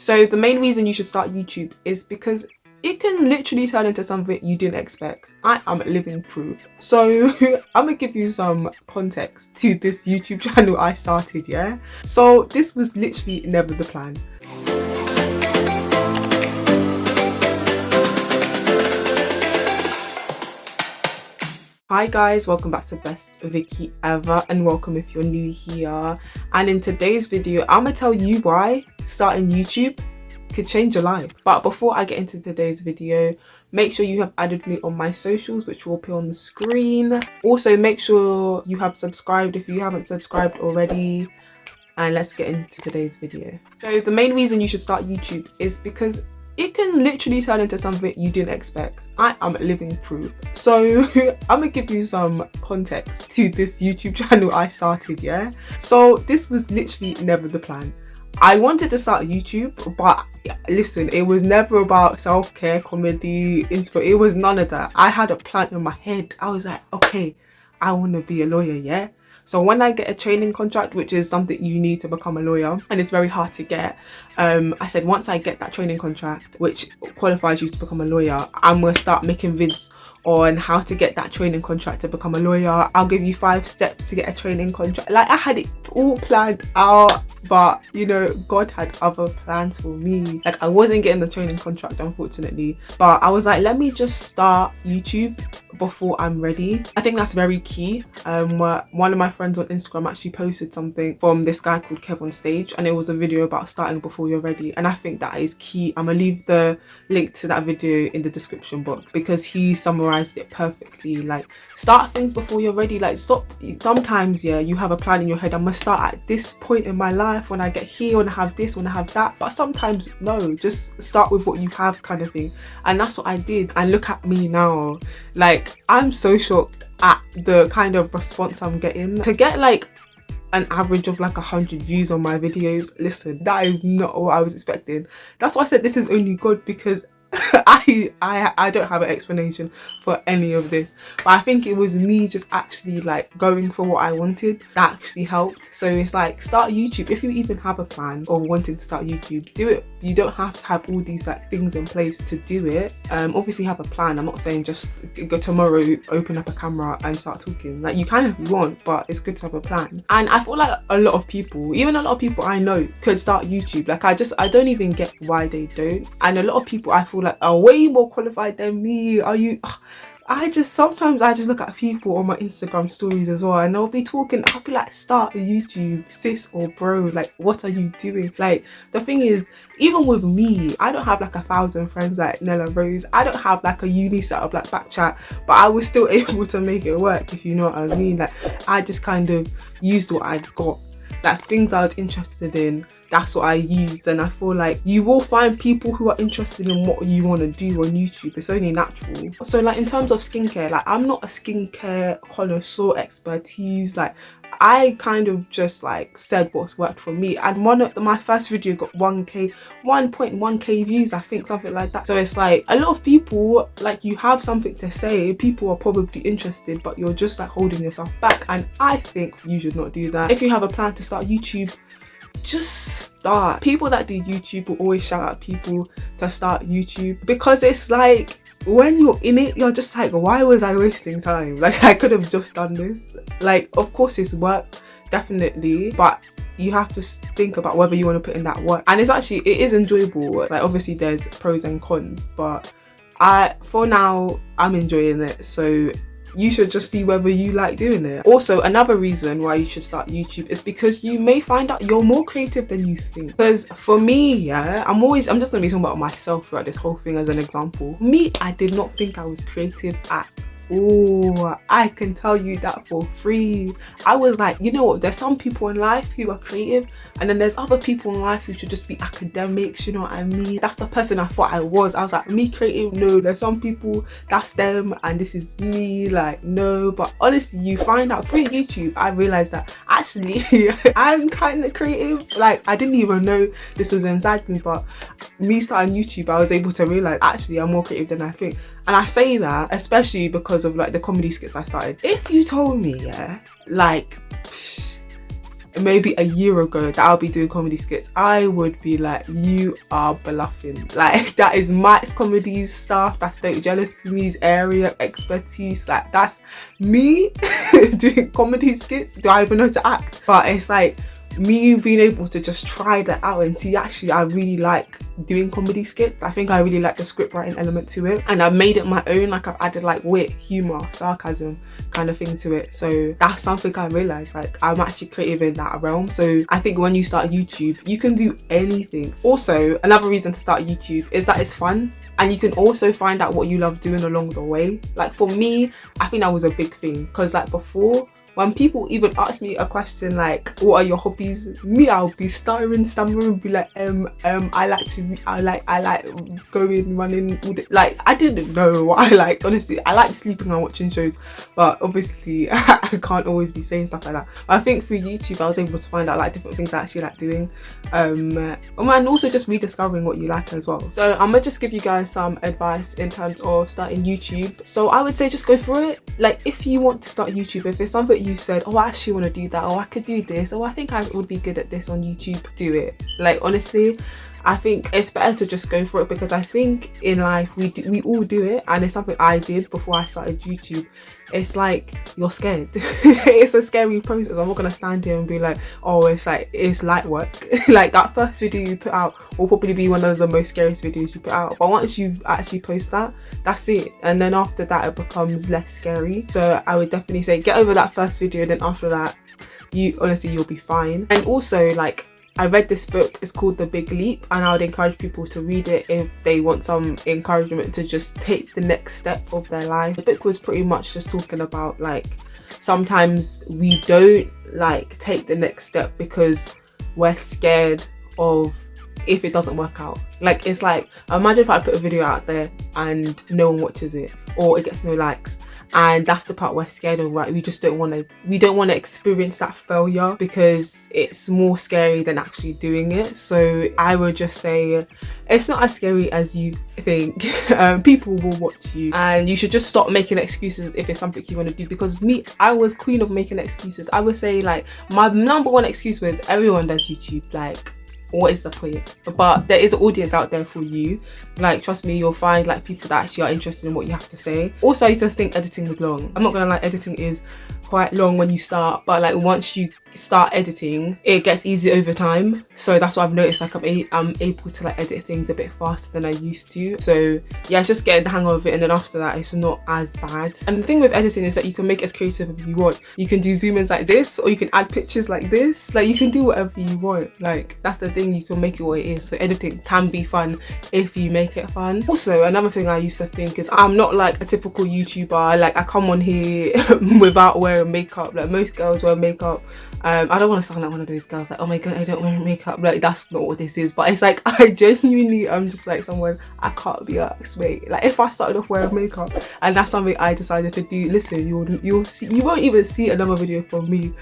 So the main reason you should start YouTube is because it can literally turn into something you didn't expect. I am living proof. So I'm gonna give you some context to this YouTube channel I started, yeah? So this was literally never the plan. Hi guys, welcome back to Best Vicky Ever, and welcome if you're new here. And in today's video, I'm gonna tell you why starting YouTube could change your life. But before I get into today's video, make sure you have added me on my socials, which will appear on the screen. Also, make sure you have subscribed if you haven't subscribed already. And let's get into today's video. So the main reason you should start YouTube is because it can literally turn into something you didn't expect. I am living proof. So I'm gonna give you some context to this YouTube channel I started, yeah? So this was literally never the plan. I wanted to start YouTube, but listen, it was never about self-care, comedy, it was none of that. I had a plan in my head. I was like, okay, I want to be a lawyer, yeah? So when I get a training contract, which is something you need to become a lawyer, and it's very hard to get, I said once I get that training contract, which qualifies you to become a lawyer, I'm going to start making vids on how to get that training contract to become a lawyer. I'll give you 5 steps to get a training contract. Like, I had it all planned out, but you know, God had other plans for me. Like, I wasn't getting the training contract, unfortunately, but I was like, let me just start YouTube before I'm ready. I think that's very key. One of my friends on Instagram actually posted something from this guy called KevOnStage, and it was a video about starting before you're ready, and I think that is key. I'm gonna leave the link to that video in the description box because he summarized it perfectly. Like, start things before you're ready. Like, stop. Sometimes, yeah, you have a plan in your head. I'm gonna start at this point in my life, when I get here, when I have this, when I have that. But sometimes no, just start with what you have, kind of thing. And that's what I did. And look at me now. Like, I'm so shocked at the kind of response I'm getting. To get like an average of like 100 views on my videos, listen, that is not what I was expecting. That's why I said this is only good, because I don't have an explanation for any of this, but I think it was me just actually like going for what I wanted that actually helped. So it's like, start YouTube. If you even have a plan of wanting to start YouTube, do it. You don't have to have all these like things in place to do it. Obviously have a plan. I'm not saying just go tomorrow, open up a camera and start talking. Like, you can if you want, but it's good to have a plan. And I feel like a lot of people, even a lot of people I know, could start YouTube. Like, I don't even get why they don't. And a lot of people I feel like are way more qualified than me. Sometimes I just look at people on my Instagram stories as well, and they'll be talking. I'll be like, start a YouTube, sis or bro. Like, what are you doing? Like, the thing is, even with me, I don't have like 1,000 friends like Nella Rose. I don't have like a uni setup like Backchat, but I was still able to make it work, if you know what I mean. Like, I just kind of used what I'd got. Like, things I was interested in, that's what I used. And I feel like you will find people who are interested in what you want to do on YouTube. It's only natural. So like, in terms of skincare, like, I'm not a skincare connoisseur expertise. Like, I kind of just like said what's worked for me, and my first video got 1.1k views, I think, something like that. So it's like, a lot of people, like, you have something to say, people are probably interested, but you're just like holding yourself back, and I think you should not do that. If you have a plan to start YouTube, just start. People that do YouTube will always shout at people to start YouTube, because it's like, when you're in it, you're just like, why was I wasting time? Like, I could have just done this. Like, of course it's work, definitely, but you have to think about whether you want to put in that work. And it is enjoyable. Like, obviously there's pros and cons, but for now, I'm enjoying it. So you should just see whether you like doing it. Also, another reason why you should start YouTube is because you may find out you're more creative than you think. Because for me, yeah, I'm just gonna be talking about myself throughout this whole thing as an example. Me, I did not think I was creative at all. I can tell you that for free. I was like, you know what, there's some people in life who are creative, and then there's other people in life who should just be academics, you know what I mean? That's the person I thought I was. I was like, me creative? No, there's some people, that's them, and this is me. Like, no. But honestly, you find out through YouTube, I realized that actually I'm kind of creative. Like, I didn't even know this was inside me, but me starting YouTube, I was able to realize actually I'm more creative than I think. And I say that especially because of like the comedy skits I started. If you told me, yeah, like maybe a year ago that I'll be doing comedy skits, I would be like, you are bluffing. Like, that is Mike's comedy stuff, that's Don't Jealous Me's area of expertise. Like, that's me doing comedy skits. Do I even know to act? But it's like me being able to just try that out and see, actually I really like doing comedy skits. I think I really like the script writing element to it, and I've made it my own. Like, I've added like wit, humor, sarcasm kind of thing to it. So that's something I realized, like I'm actually creative in that realm. So I think when you start YouTube, you can do anything. Also, another reason to start YouTube is that it's fun, and you can also find out what you love doing along the way. Like for me, I think that was a big thing, because like before, when people even ask me a question like, what are your hobbies? Me, I'll be stuttering, stammering, be like, I like going, running, all the, like, I didn't know what I liked, honestly. I like sleeping and watching shows, but obviously I can't always be saying stuff like that. But I think through YouTube, I was able to find out like different things I actually like doing, and also just rediscovering what you like as well. So I'm gonna just give you guys some advice in terms of starting YouTube. So I would say just go for it. Like, if you want to start YouTube, if it's something you said, oh I actually want to do that, or I could do this, or I think I would be good at this on YouTube, do it. Like, honestly, I think it's better to just go for it, because I think in life we all do it, and it's something I did before I started YouTube. It's like, you're scared. It's a scary process. I'm not gonna stand here and be like, oh, it's light work. Like, that first video you put out will probably be one of the most scariest videos you put out, but once you actually post that, that's it. And then after that, it becomes less scary. So I would definitely say get over that first video, then after that, you'll be fine. And also, like, I read this book, it's called The Big Leap, and I would encourage people to read it if they want some encouragement to just take the next step of their life. The book was pretty much just talking about, like, sometimes we don't like take the next step because we're scared of if it doesn't work out. Like, it's like, imagine if I put a video out there and no one watches it, or it gets no likes. And that's the part we're scared of, right? We don't want to experience that failure, because it's more scary than actually doing it. So I would just say it's not as scary as you think. People will watch you, and you should just stop making excuses if it's something you want to do. Because me, I was queen of making excuses. I would say, like, my number one excuse was, everyone does YouTube, like, what is the point? But there is an audience out there for you. Like, trust me, you'll find like people that actually are interested in what you have to say. Also, I used to think editing was long. I'm not gonna lie, editing is quite long when you start, but like once you start editing, it gets easier over time. So that's what I've noticed, like I'm able to like edit things a bit faster than I used to. So yeah, it's just getting the hang of it, and then after that it's not as bad. And the thing with editing is that you can make it as creative as you want. You can do zoom ins like this, or you can add pictures like this. Like, you can do whatever you want. Like, that's the thing, you can make it what it is. So editing can be fun if you make it fun. Also, another thing I used to think is I'm not like a typical YouTuber. Like, I come on here without wearing makeup. Like, most girls wear makeup. I don't want to sound like one of those girls like, oh my god, I don't wear makeup. Like, that's not what this is. But it's like, I genuinely am just like someone, I can't be asked, mate. Like, if I started off wearing makeup and that's something I decided to do, listen, you'll see, you won't even see another video from me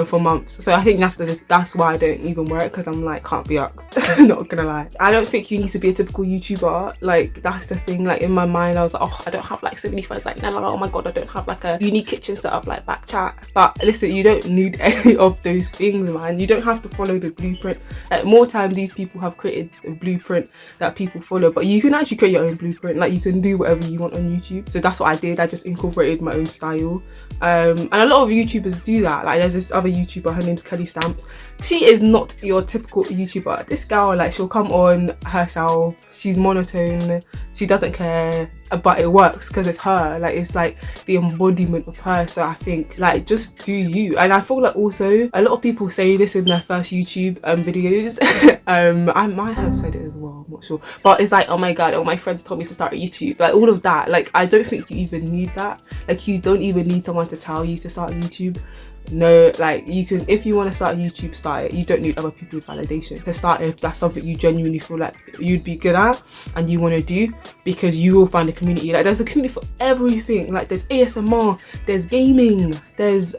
for months. So I think that's why I don't even wear it, because I'm like, can't be asked. Not gonna lie, I don't think you need to be a typical YouTuber. Like, that's the thing. Like, in my mind I was like, oh, I don't have like so many friends, like, no, oh my god, I don't have like a unique kitchen setup like back chat. But listen, you don't need any of those things, man. You don't have to follow the blueprint. Like, more time these people have created a blueprint that people follow, but you can actually create your own blueprint. Like, you can do whatever you want on YouTube. So that's what I did. I just incorporated my own style, and a lot of YouTubers do that. Like, there's this other YouTuber, her name's Kelly Stamps. She is not your typical YouTuber. This girl, like, she'll come on herself, she's monotone, she doesn't care, but it works because it's her. Like, it's like the embodiment of her. So I think, like, just do you. And I feel like also a lot of people say this in their first YouTube videos. I might have said it as well, I'm not sure, but it's like, oh my god, all my friends told me to start a YouTube, like all of that. Like, I don't think you even need that. Like, you don't even need someone to tell you to start YouTube. No, like, you can, if you want to start YouTube, start it. You don't need other people's validation to start if that's something you genuinely feel like you'd be good at and you want to do, because you will find a community. Like, there's a community for everything. Like, there's ASMR, there's gaming, there's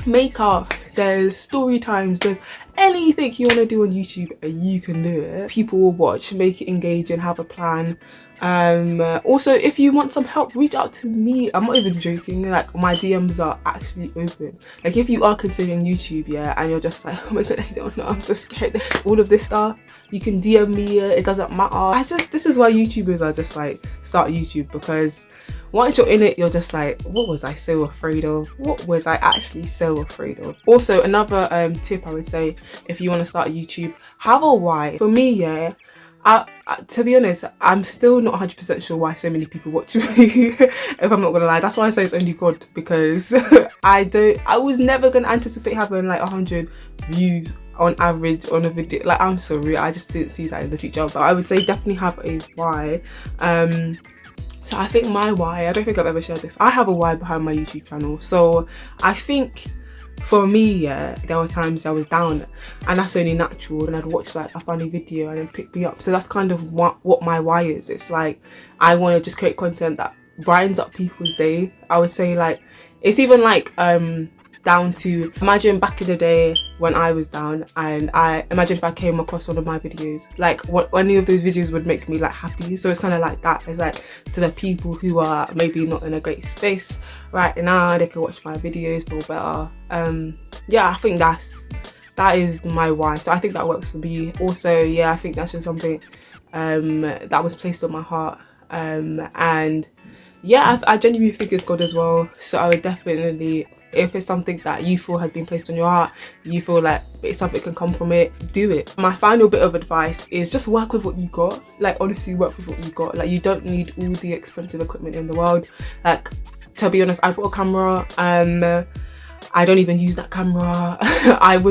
makeup, there's story times, there's anything you want to do on YouTube, you can do it. People will watch, make it engage and have a plan. Also, if you want some help, reach out to me. I'm not even joking, like my DMs are actually open. Like if you are considering YouTube, yeah, and you're just like, oh my god, I don't know, I'm so scared, all of this stuff, you can DM me. It doesn't matter. This is why YouTubers are just like, start YouTube, because once you're in it, you're just like, what was I so afraid of? What was I actually so afraid of? Also, another tip I would say, if you want to start YouTube, have a why. For me, yeah, to be honest, I'm still not 100% sure why so many people watch me. If I'm not gonna lie, that's why I say it's only God, because I was never gonna anticipate having like 100 views on average on a video. Like, I'm sorry, I just didn't see that in the future. But I would say definitely have a why. So I think my why, I don't think I've ever shared this, I have a why behind my YouTube channel. So I think for me, yeah, there were times I was down, and that's only natural, and I'd watch like a funny video and it'd pick me up. So that's kind of what my why is. It's like, I want to just create content that brightens up people's day. I would say, like, it's even like down to, imagine back in the day when I was down, and I imagine if I came across one of my videos, like what any of those videos would make me like happy. So it's kind of like that. It's like, to the people who are maybe not in a great space right now, they can watch my videos, feel better. Yeah, I think that is my why. So I think that works for me. Also, yeah, I think that's just something that was placed on my heart, and yeah, I genuinely think it's God as well. So I would definitely, if it's something that you feel has been placed on your heart, you feel like it's something can come from it, do it. My final bit of advice is just work with what you got. Like, honestly, work with what you got. Like, you don't need all the expensive equipment in the world. Like, to be honest, I bought a camera. I don't even use that camera. I'm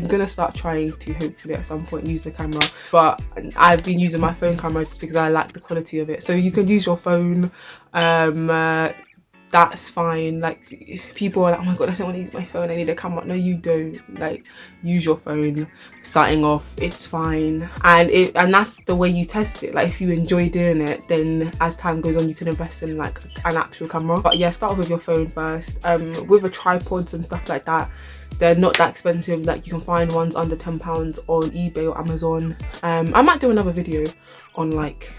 gonna start trying to hopefully at some point use the camera, but I've been using my phone camera just because I like the quality of it. So you can use your phone, that's fine. Like, people are like, oh my god, I don't want to use my phone, I need a camera. No, you don't. Like, use your phone starting off, it's fine. And that's the way you test it. Like, if you enjoy doing it, then as time goes on, you can invest in like an actual camera. But yeah, start with your phone first. With the tripods and stuff like that, they're not that expensive. Like, you can find ones under £10 on eBay or Amazon. I might do another video on like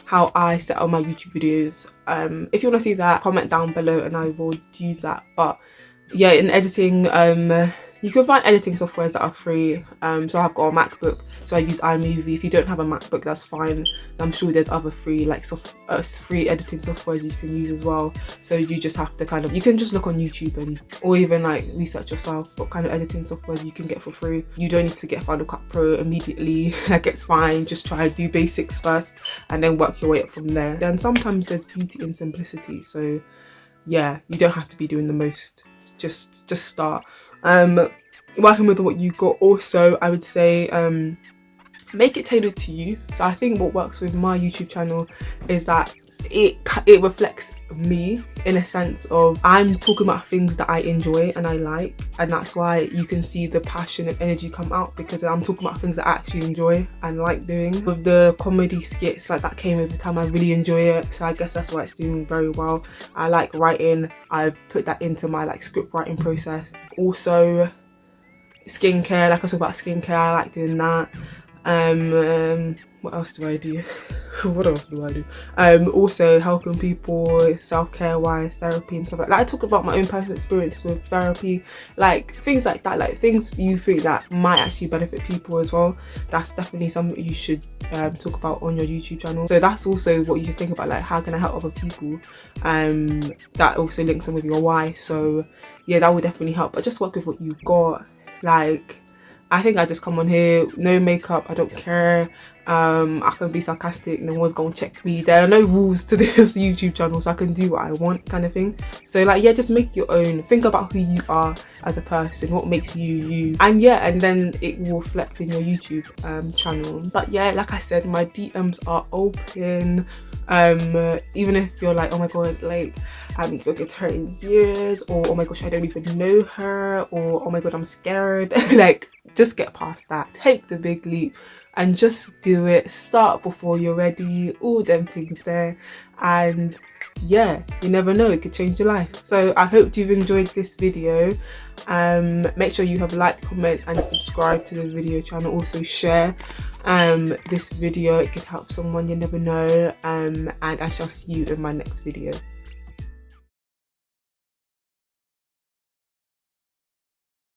how I set up my YouTube videos. If you want to see that, comment down below and I will do that. But yeah, in editing, you can find editing softwares that are free. So I've got a MacBook, so I use iMovie. If you don't have a MacBook, that's fine. I'm sure there's other free like free editing softwares you can use as well. So you just have to you can just look on YouTube or even like research yourself what kind of editing software you can get for free. You don't need to get Final Cut Pro immediately. Like, it's fine. Just try to do basics first and then work your way up from there. Then sometimes there's beauty in simplicity. So yeah, you don't have to be doing the most. Just start. Working with what you got. Also, I would say make it tailored to you. So I think what works with my YouTube channel is that it reflects me, in a sense of I'm talking about things that I enjoy and I like, and that's why you can see the passion and energy come out, because I'm talking about things that I actually enjoy and like doing. With the comedy skits, like, that came over time, I really enjoy it, so I guess that's why it's doing very well. I like writing. I've put that into my like script writing process. Also, skincare, like I talk about skincare, I like doing that. What else do I do? What else do I do? Also helping people self-care wise, therapy and stuff like that. I talk about my own personal experience with therapy, like things like that, like things you think that might actually benefit people as well. That's definitely something you should talk about on your YouTube channel. So that's also what you should think about, like, how can I help other people? That also links in with your why. So yeah, that would definitely help. But just work with what you got. Like, I think I just come on here, no makeup, I don't care. I can be sarcastic, no one's gonna check me. There are no rules to this YouTube channel, so I can do what I want, kind of thing. So like, yeah, just make your own. Think about who you are as a person, what makes you you, and yeah, and then it will reflect in your YouTube channel. But yeah, like I said, my DMs are open. Even if you're like, oh my god, like, I haven't spoken to her in years, or oh my gosh, I don't even know her, or oh my god, I'm scared. Like, just get past that, take the big leap. and just do it. Start before you're ready, all them things there, and yeah, you never know, it could change your life. So I hope you've enjoyed this video. Make sure you have liked, comment and subscribe to the video channel. Also share this video, it could help someone, you never know. And I shall see you in my next video.